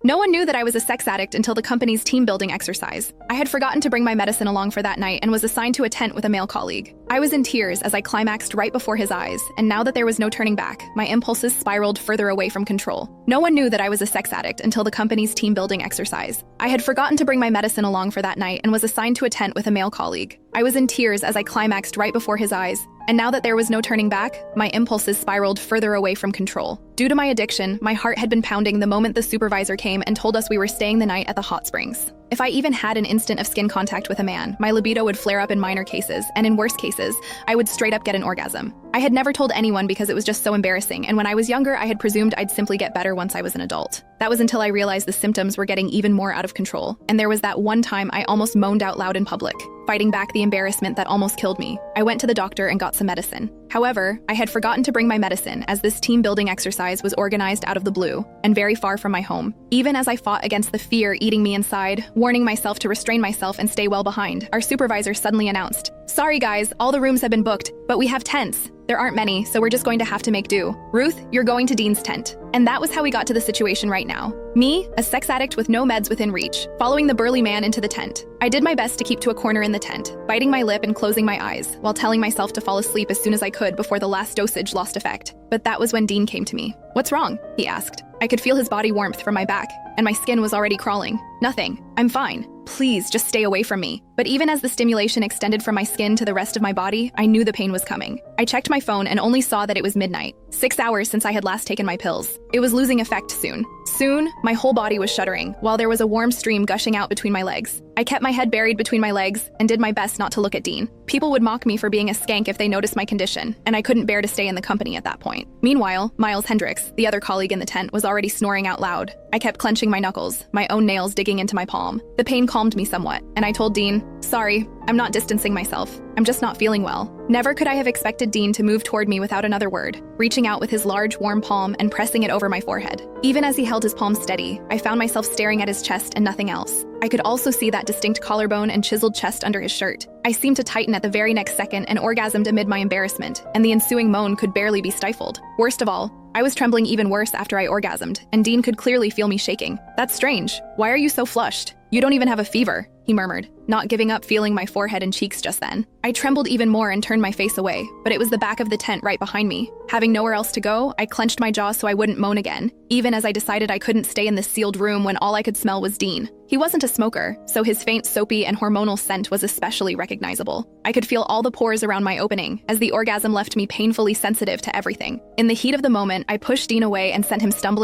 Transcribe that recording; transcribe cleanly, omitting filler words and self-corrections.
No one knew that I was a sex addict until the company's team building exercise. I had forgotten to bring my medicine along for that night and was assigned to a tent with a male colleague. I was in tears as I climaxed right before his eyes, and now that there was no turning back, my impulses spiraled further away from control. No one knew that I was a sex addict until the company's team building exercise. I had forgotten to bring my medicine along for that night and was assigned to a tent with a male colleague. I was in tears as I climaxed right before his eyes, and now that there was no turning back, my impulses spiraled further away from control. Due to my addiction, my heart had been pounding the moment the supervisor came and told us we were staying the night at the hot springs. If I even had an instant of skin contact with a man, my libido would flare up in minor cases, and in worse cases, I would straight up get an orgasm. I had never told anyone because it was just so embarrassing, and when I was younger, I had presumed I'd simply get better once I was an adult. That was until I realized the symptoms were getting even more out of control, and there was that one time I almost moaned out loud in public, fighting back the embarrassment that almost killed me. I went to the doctor and got some medicine. However, I had forgotten to bring my medicine as this team building exercise was organized out of the blue and very far from my home. Even as I fought against the fear eating me inside, warning myself to restrain myself and stay well behind, our supervisor suddenly announced, "Sorry guys, all the rooms have been booked, but we have tents. There aren't many, so we're just going to have to make do. Ruth, you're going to Dean's tent." And that was how we got to the situation right now. Me, a sex addict with no meds within reach, following the burly man into the tent. I did my best to keep to a corner in the tent, biting my lip and closing my eyes, while telling myself to fall asleep as soon as I could before the last dosage lost effect. But that was when Dean came to me. "What's wrong?" he asked. I could feel his body warmth from my back, and my skin was already crawling. "Nothing. I'm fine. Please, just stay away from me." But even as the stimulation extended from my skin to the rest of my body, I knew the pain was coming. I checked my phone and only saw that it was midnight, 6 hours since I had last taken my pills. It was losing effect soon. Soon, my whole body was shuddering, while there was a warm stream gushing out between my legs. I kept my head buried between my legs and did my best not to look at Dean. People would mock me for being a skank if they noticed my condition, and I couldn't bear to stay in the company at that point. Meanwhile, Miles Hendricks, the other colleague in the tent, was already snoring out loud. I kept clenching my knuckles, my own nails digging into my palm. The pain calmed me somewhat, and I told Dean, "Sorry, I'm not distancing myself. I'm just not feeling well." Never could I have expected Dean to move toward me without another word, reaching out with his large, warm palm and pressing it over my forehead. Even as he held his palm steady, I found myself staring at his chest and nothing else. I could also see that distinct collarbone and chiseled chest under his shirt. I seemed to tighten at the very next second and orgasmed amid my embarrassment, and the ensuing moan could barely be stifled. Worst of all, I was trembling even worse after I orgasmed, and Dean could clearly feel me shaking. "That's strange. Why are you so flushed? You don't even have a fever," he murmured, not giving up feeling my forehead and cheeks just then. I trembled even more and turned my face away, but it was the back of the tent right behind me. Having nowhere else to go, I clenched my jaw so I wouldn't moan again, even as I decided I couldn't stay in this sealed room when all I could smell was Dean. He wasn't a smoker, so his faint soapy and hormonal scent was especially recognizable. I could feel all the pores around my opening, as the orgasm left me painfully sensitive to everything. In the heat of the moment, I pushed Dean away and sent him stumbling